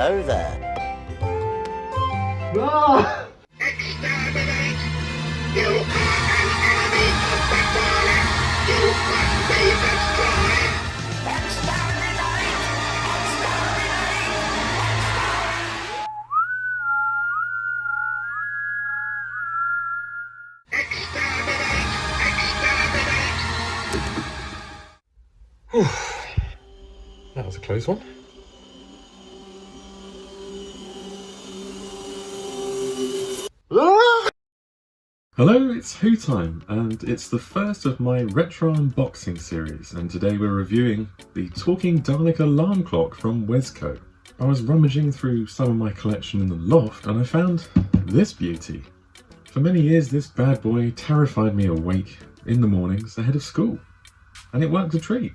Hello there. Ah! Exterminate! You are an enemy of the Dalek! You must be destroyed! Exterminate! Exterminate! Exterminate! That was a close one. Hello, it's Who Time, and it's the first of my retro unboxing series, and today we're reviewing the Talking Dalek alarm clock from Wesco. I was rummaging through some of my collection in the loft and I found this beauty. For many years this bad boy terrified me awake in the mornings ahead of school, and it worked a treat.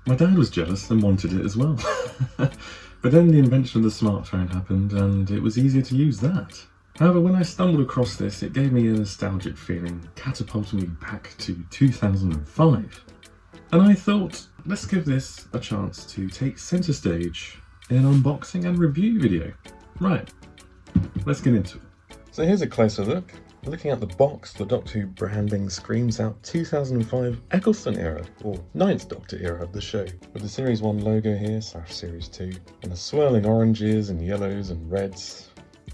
My dad was jealous and wanted it as well. But then the invention of the smartphone happened and it was easier to use that. However, when I stumbled across this, it gave me a nostalgic feeling, catapulting me back to 2005. And I thought, let's give this a chance to take centre stage in an unboxing and review video. Right, let's get into it. So here's a closer look. Looking at the box, the Doctor Who branding screams out 2005 Eccleston era, or 9th Doctor era of the show, with the Series 1 logo here, / Series 2, and the swirling oranges and yellows and reds,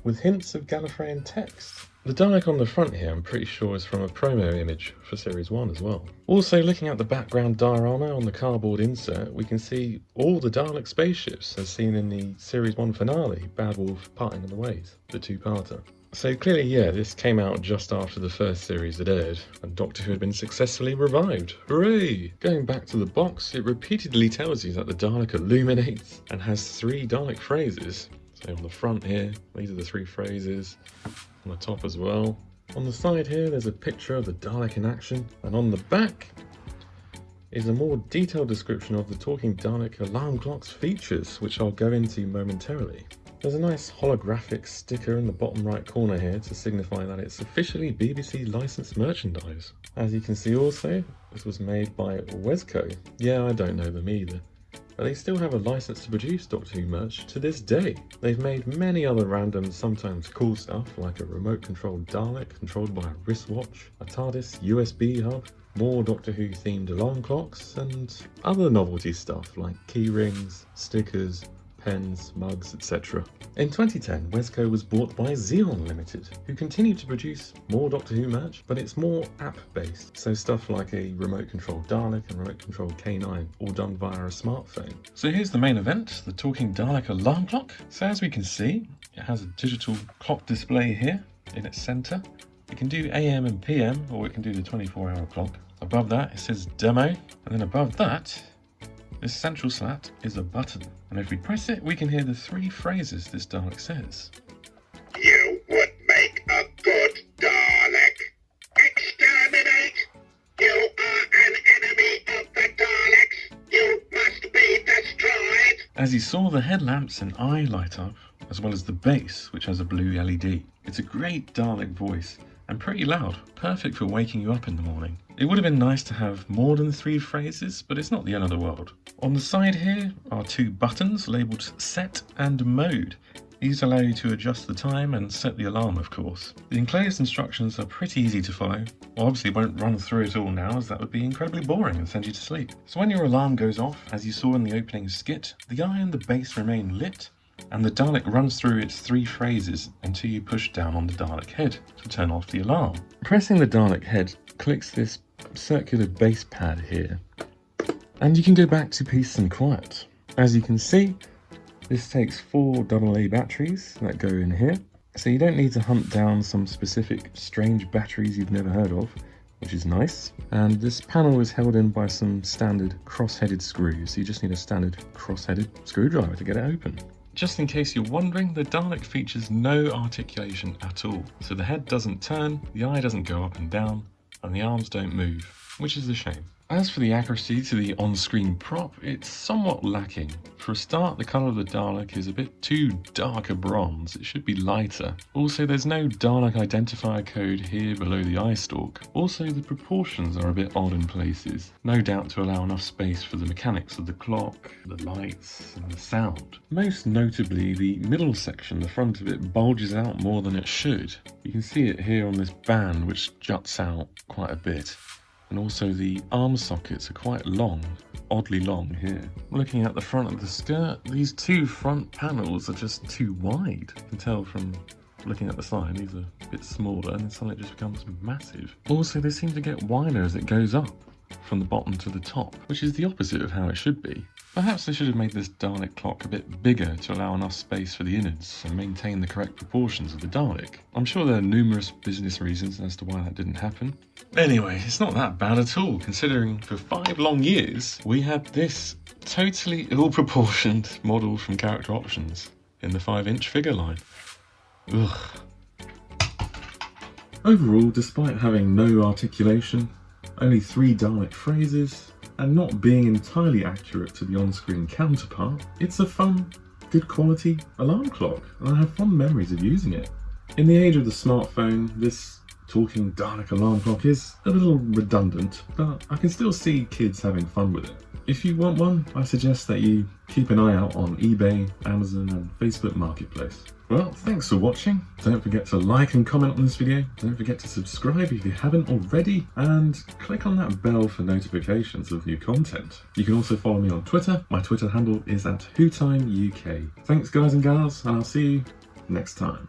with hints of Gallifreyan text. The Dalek on the front here I'm pretty sure is from a promo image for Series 1 as well. Also, looking at the background diorama on the cardboard insert, we can see all the Dalek spaceships as seen in the Series 1 finale, Bad Wolf Parting of the Ways, the two-parter. So clearly, yeah, this came out just after the first series had aired, and Doctor Who had been successfully revived. Hooray! Going back to the box, it repeatedly tells you that the Dalek illuminates and has 3 Dalek phrases. So on the front here, these are the 3 phrases. On the top as well. On the side here, there's a picture of the Dalek in action, and on the back is a more detailed description of the Talking Dalek alarm clock's features, which I'll go into momentarily. There's a nice holographic sticker in the bottom right corner here to signify that it's officially BBC licensed merchandise. As you can see also, this was made by Wesco. Yeah, I don't know them either, but they still have a license to produce Doctor Who merch to this day. They've made many other random, sometimes cool stuff, like a remote-controlled Dalek controlled by a wristwatch, a TARDIS USB hub, more Doctor Who themed alarm clocks, and other novelty stuff like key rings, stickers, pens, mugs, etc. In 2010, Wesco was bought by Xeon Limited, who continued to produce more Doctor Who merch, but it's more app-based, so stuff like a remote-controlled Dalek and remote-controlled K9, all done via a smartphone. So here's the main event, the Talking Dalek alarm clock. So as we can see, it has a digital clock display here in its centre. It can do AM and PM, or it can do the 24-hour clock. Above that, it says Demo, and then above that, this central slat is a button, and if we press it, we can hear the 3 phrases this Dalek says. You would make a good Dalek! Exterminate! You are an enemy of the Daleks! You must be destroyed! As you saw, the headlamps and eye light up, as well as the base, which has a blue LED. It's a great Dalek voice, and pretty loud, perfect for waking you up in the morning. It would have been nice to have more than 3 phrases, but it's not the end of the world. On the side here are 2 buttons labelled Set and Mode. These allow you to adjust the time and set the alarm, of course. The enclosed instructions are pretty easy to follow. I obviously won't run through it all now, as that would be incredibly boring and send you to sleep. So when your alarm goes off, as you saw in the opening skit, the eye and the base remain lit, and the Dalek runs through its 3 phrases until you push down on the Dalek head to turn off the alarm. Pressing the Dalek head clicks this circular base pad here, and you can go back to peace and quiet. As you can see, this takes 4 AA batteries that go in here, so you don't need to hunt down some specific strange batteries you've never heard of, which is nice. And this panel is held in by some standard cross-headed screws, so you just need a standard cross-headed screwdriver to get it open. Just in case you're wondering, the Dalek features no articulation at all, so the head doesn't turn, the eye doesn't go up and down, and the arms don't move, which is a shame. As for the accuracy to the on-screen prop, it's somewhat lacking. For a start, the colour of the Dalek is a bit too dark a bronze. It should be lighter. Also, there's no Dalek identifier code here below the eye stalk. Also, the proportions are a bit odd in places. No doubt to allow enough space for the mechanics of the clock, the lights, and the sound. Most notably, the middle section, the front of it, bulges out more than it should. You can see it here on this band, which juts out quite a bit. And also the arm sockets are quite long, oddly long here. Looking at the front of the skirt, these two front panels are just too wide. You can tell from looking at the side, these are a bit smaller and then suddenly it just becomes massive. Also, they seem to get wider as it goes up, from the bottom to the top, which is the opposite of how it should be. Perhaps they should have made this Dalek clock a bit bigger to allow enough space for the innards and maintain the correct proportions of the Dalek. I'm sure there are numerous business reasons as to why that didn't happen. Anyway, it's not that bad at all, considering for 5 long years we had this totally ill-proportioned model from Character Options in the 5-inch figure line. Ugh. Overall, despite having no articulation, only 3 Dalek phrases, and not being entirely accurate to the on-screen counterpart, it's a fun, good quality alarm clock, and I have fond memories of using it. In the age of the smartphone, this talking Dalek alarm clock is a little redundant, but I can still see kids having fun with it. If you want one, I suggest that you keep an eye out on eBay, Amazon and Facebook Marketplace. Well, thanks for watching. Don't forget to like and comment on this video. Don't forget to subscribe if you haven't already, and click on that bell for notifications of new content. You can also follow me on Twitter. My Twitter handle is @WhoTimeUK. Thanks guys and gals, and I'll see you next time.